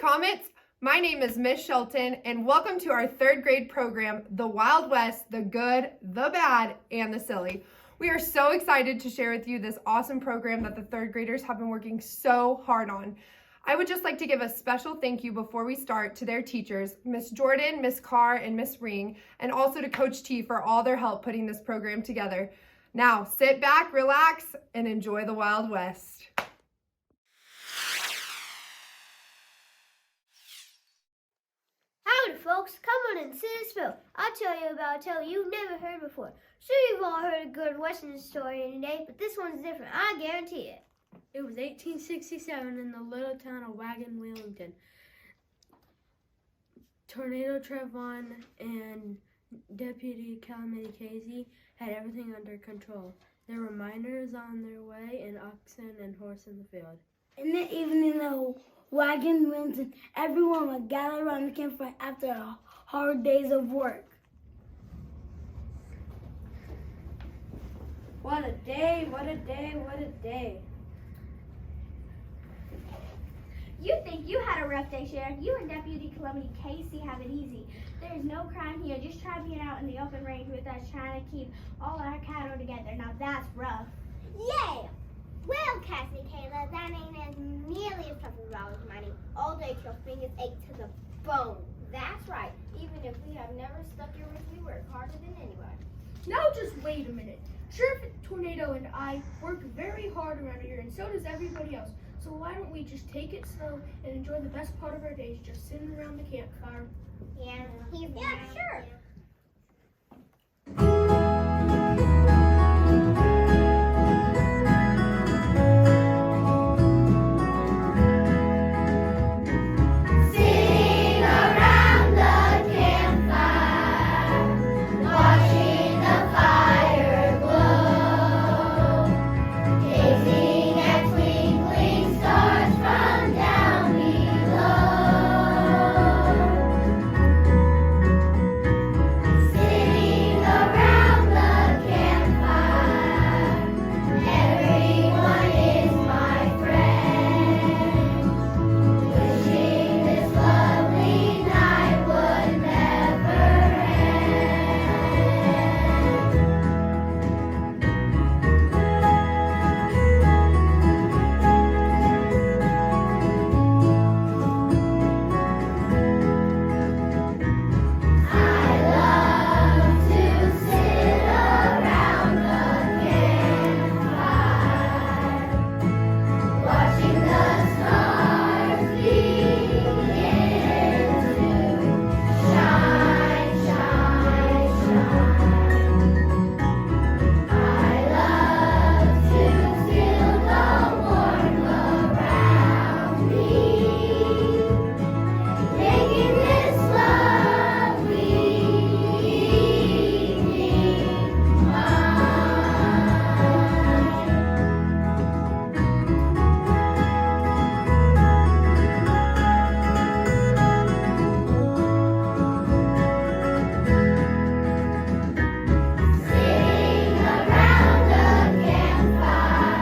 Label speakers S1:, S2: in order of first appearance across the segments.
S1: Comets. My name is Miss Shelton, and welcome to our third grade program, The Wild West, the Good, the Bad, and the Silly. We are so excited to share with you this awesome program that the third graders have been working so hard on. I would just like to give a special thank you before we start to their teachers, Miss Jordan, Miss Carr, and Miss Ring, and also to Coach T for all their help putting this program together. Now, sit back, relax, and enjoy the Wild West.
S2: Howdy folks, come on in, sit and spill. I'll tell you about a tale you've never heard before. Sure, you've all heard a good Western story today, but this one's different, I guarantee it.
S3: It was 1867 in the little town of Wagon Wheelington. Tornado Trevon and Deputy Calamity Casey had everything under control. There were miners on their way and oxen and horse in the field.
S4: In the evening, the wagon went and everyone would gather around the campfire after a hard days of work.
S3: What a day, what a day, what a day.
S2: You think you had a rough day, Sheriff. You and Deputy Calamity Casey have it easy. There's no crime here. Just try being out in the open range with us trying to keep all our cattle together. Now that's rough.
S5: Yeah! Well, Cassie Kayla, that ain't as nearly as tough as Robin's money. All day till fingers ache to the bone. That's right. Even if we have never stuck your wrist, we work harder than anybody.
S6: Now just wait a minute. Sheriff Tornado and I work very hard around here, and so does everybody else. So why don't we just take it slow and enjoy the best part of our days, just sitting around the campfire?
S5: Yeah, sure.
S2: Sitting around the campfire, watching the fire glow, gazing at twinkling stars from down below. Sitting around the campfire, everyone is my friend. Wishing this lovely night would never I love to sit around the campfire, watching the stars begin to shine, shine, shine. I love to feel the warmth around me, making this lovely evening mine. Sitting around the campfire,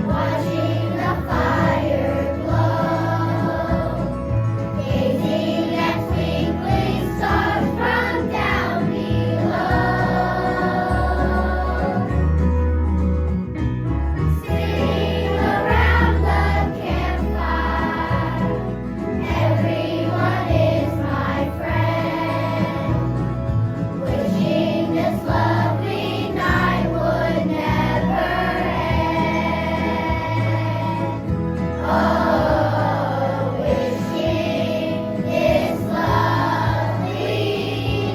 S2: watching the fire glow, gazing at twinkling stars from down below. Sitting around the campfire, everyone is my friend. Wishing this lovely night would never end. Oh, wishing this lovely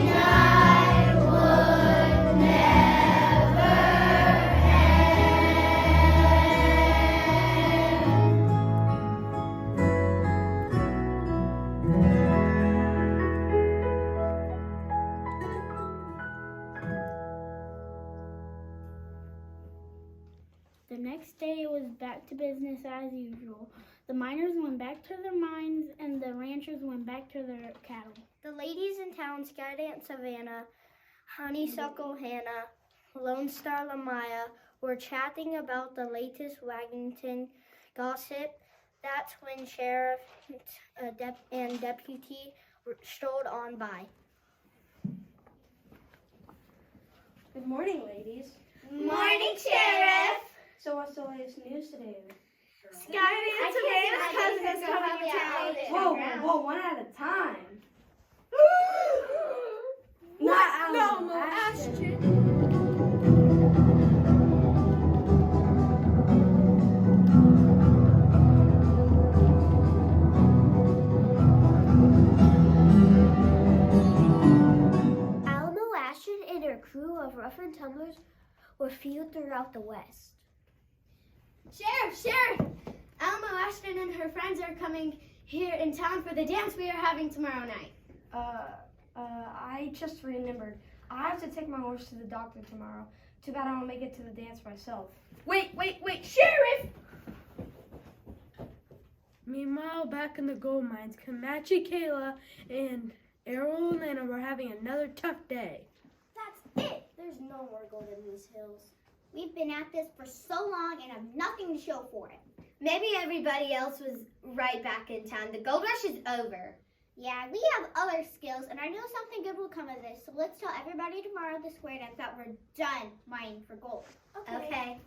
S2: night would never
S4: The next day it was back to business as usual. The miners went back to their mines and the ranchers went back to their cattle.
S2: The ladies in town, Skydance Savannah, Honeysuckle Hannah, Lone Star Lamaya, were chatting about the latest Wagington gossip That's when Sheriff and Deputy strolled on by.
S3: Good morning, ladies.
S2: Morning, Sheriff!
S3: So what's the latest news today?
S2: Skyman's cousin is coming to town.
S3: Whoa, one at a time. Not Alamo Ashton.
S2: Alamo Ashton and her crew of rough and tumblers were feud throughout the West.
S4: Sheriff! Alamo Ashton and her friends are coming here in town for the dance we are having tomorrow night.
S3: I just remembered. I have to take my horse to the doctor tomorrow. Too bad I won't make it to the dance myself.
S6: Wait, Sheriff!
S3: Meanwhile, back in the gold mines, Comanche Kayla and Errol and Lana were having another tough day.
S2: That's it. There's no more gold in these hills. We've been at this for so long and have nothing to show for it.
S5: Maybe everybody else was right back in town. The gold rush is over.
S2: Yeah, we have other skills, and I know something good will come of this. So let's tell everybody tomorrow at the square dance that we're done mining for gold.
S5: Okay.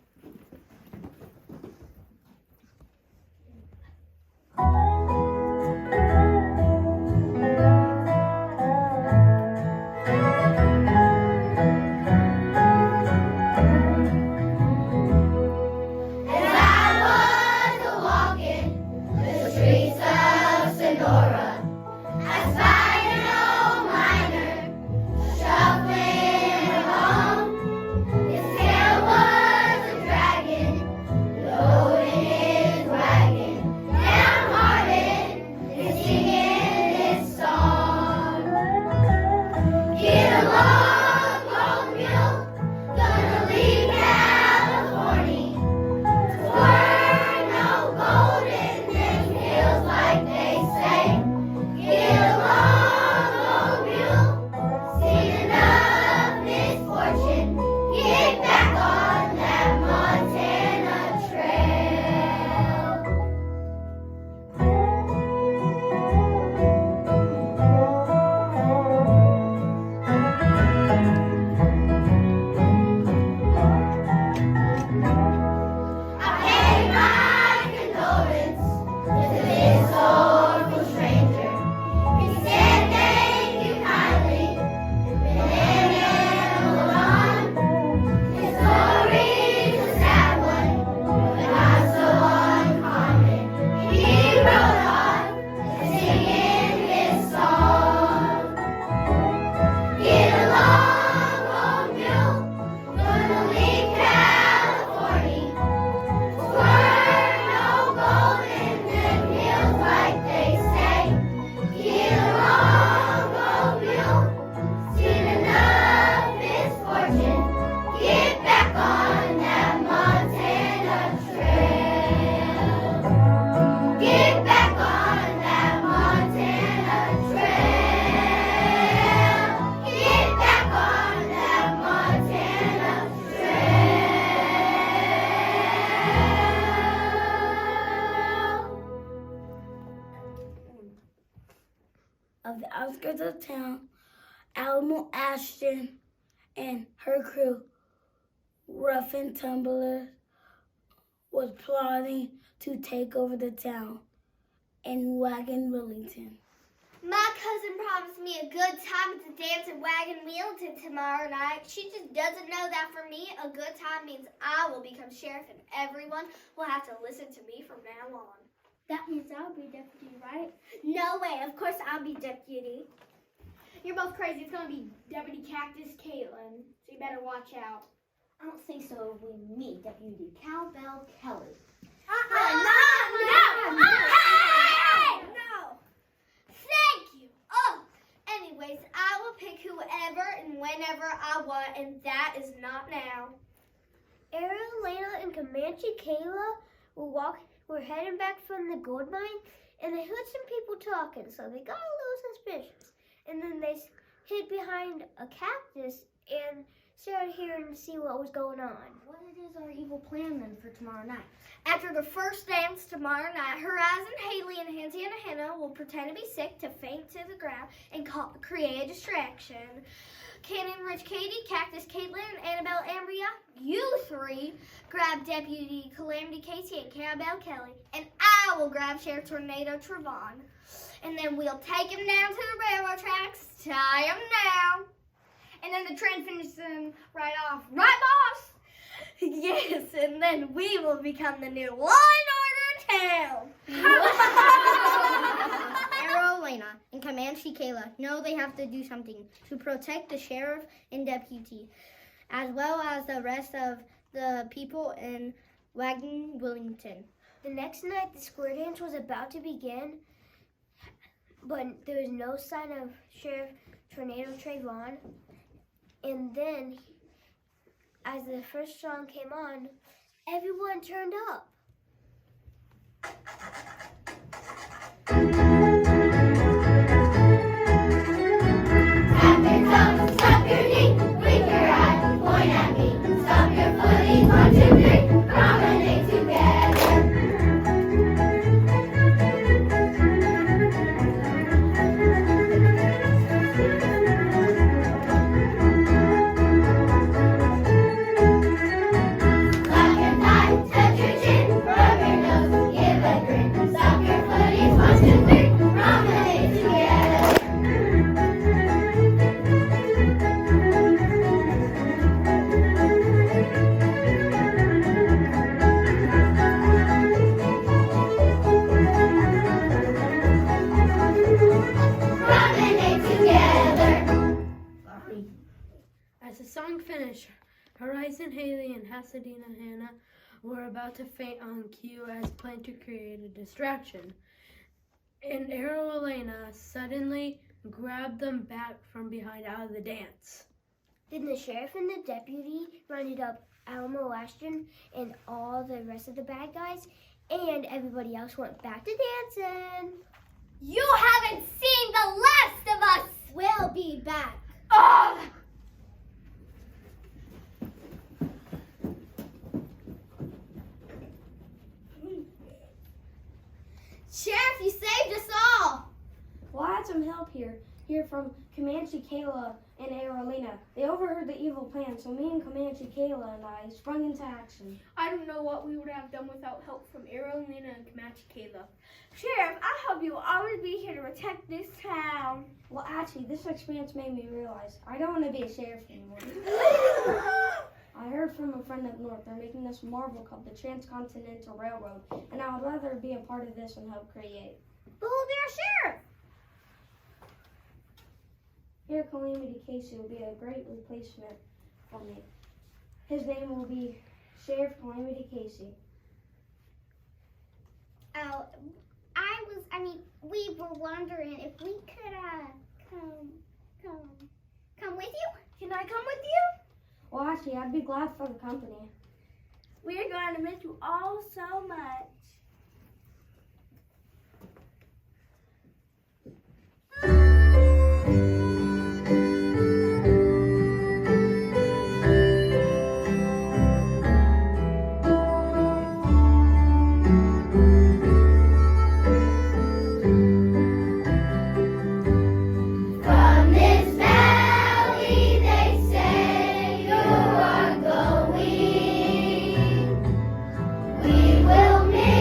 S4: Of the outskirts of town, Alamo Ashton and her crew, rough and tumblers, was plotting to take over the town in Wagon Wellington.
S5: My cousin promised me a good time at the dance at Wagon Wheelton tomorrow night. She just doesn't know that for me, a good time means I will become sheriff and everyone will have to listen to me from now on.
S2: That means I'll be deputy, right?
S5: No way, of course I'll be deputy.
S2: You're both crazy. It's gonna be Deputy Cactus Caitlin, so you better watch out.
S5: I don't think so if we meet Deputy Cowbell Kelly.
S2: No!
S5: Thank you. Oh, anyways, I will pick whoever and whenever I want, and that is not now.
S2: Aaron, Lena, and Comanche Kayla were heading back from the gold mine, and they heard some people talking, so they got a little suspicious. And then they hid behind a cactus and Sarah here and see what was going on.
S5: What is our evil plan then for tomorrow night?
S2: After the first dance tomorrow night, Horizon, Haley, and Hansy and Hannah will pretend to be sick to faint to the ground and create a distraction. Cannon, Rich, Katie, Cactus, Caitlin, and Annabelle, Ambria, you three grab Deputy Calamity Casey and Carabelle Kelly, and I will grab Sheriff Tornado Trevon. And then we'll take him down to the railroad tracks, tie him down, and then the train finishes him right off. Right, boss? Yes, and then we will become the new law and order in town.
S5: Arrow Elena and Comanche Kayla know they have to do something to protect the sheriff and deputy, as well as the rest of the people in Wagon Willington.
S2: The next night, the square dance was about to begin, but there was no sign of Sheriff Tornado Trayvon. And then, as the first song came on, everyone turned up.
S5: Stop your tongue, stop your knee, wink your eye, point at me. Stop your footies, 1, 2, 3, promenade together. Clap your thighs, touch your chin, rub your nose, give a grin. Stop your footies, 1, 2, 3, promenade together. Promenade together.
S3: As the song finished, Horizon, Haley, and Hasadina Hannah were about to faint on cue as planned to create a distraction. And Arrow Elena suddenly grabbed them back from behind out of the dance.
S2: Then the sheriff and the deputy rounded up Alamo Ashton and all the rest of the bad guys, and everybody else went back to dancing.
S5: You haven't seen the last of us. We'll be back. Sheriff, you saved us all.
S7: Well, I had some help here from Comanche Kayla and Arolina. They overheard the evil plan, so me and Comanche Kayla and I sprung into action.
S6: I don't know what we would have done without help from Arrow, Lena, and Comanche Kayla.
S2: Sheriff, I hope you will always be here to protect this town.
S7: Well, actually, this experience made me realize I don't want to be a sheriff anymore. I heard from a friend up north. They're making this marvel called the Transcontinental Railroad, and I would rather be a part of this and help create.
S2: But who'll be our sheriff?
S7: Here, Calamity Casey will be a great replacement for me. His name will be Sheriff Calamity Casey.
S5: Oh, we were wondering if we could come with you.
S2: Can I come with you?
S7: Well, actually, I'd be glad for the company.
S2: We are going to miss you all so much.
S5: From this valley, they say you are going. We will miss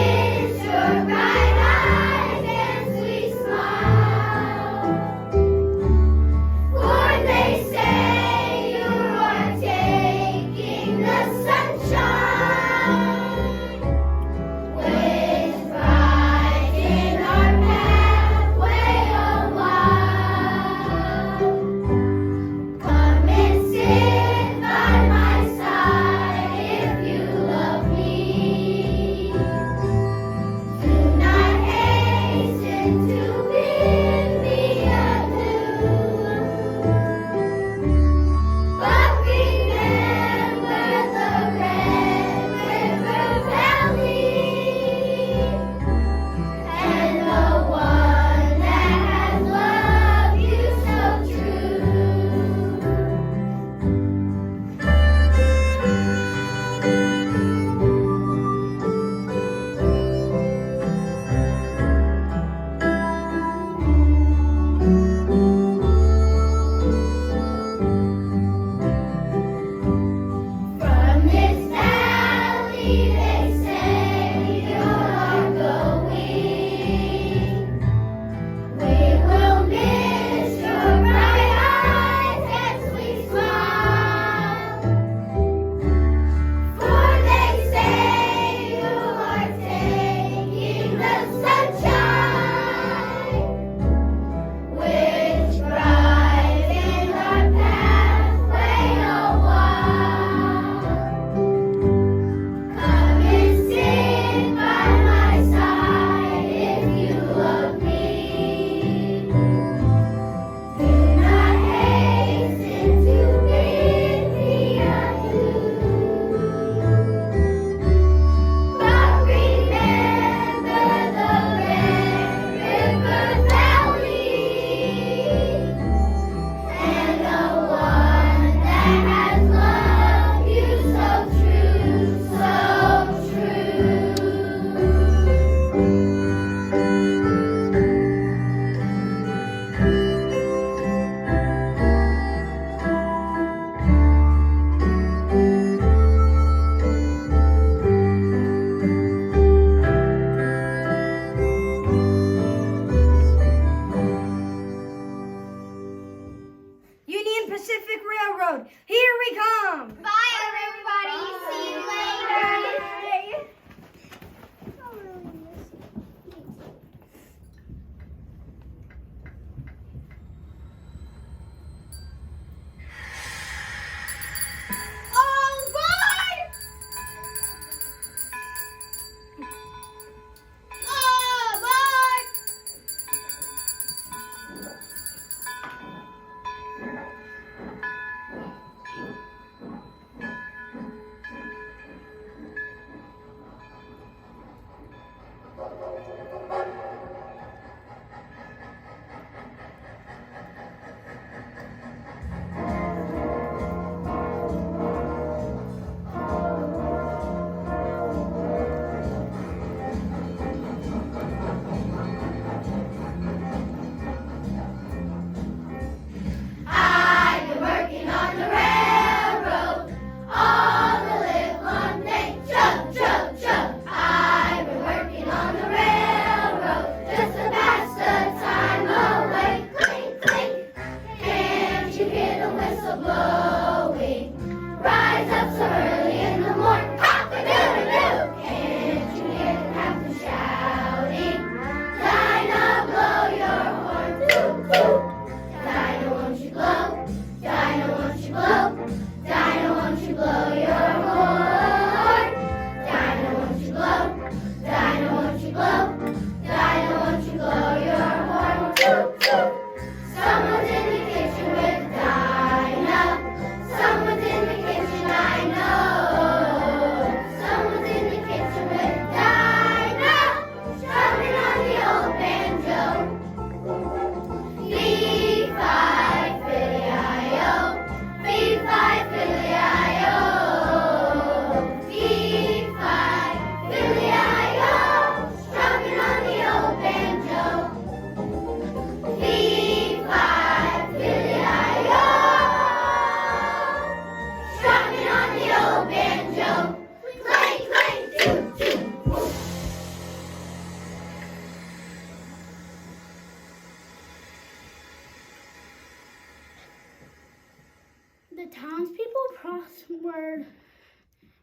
S2: townspeople prospered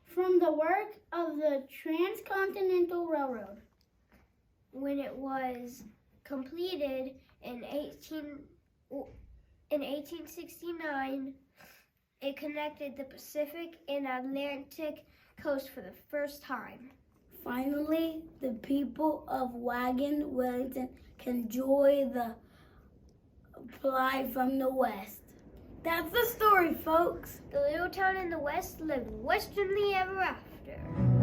S2: from the work of the Transcontinental Railroad. When it was completed in 1869, it connected the Pacific and Atlantic coast for the first time.
S4: Finally, the people of Wagon Wellington can enjoy the fly from the west. That's the story, folks.
S2: The little town in the west lived westernly ever after.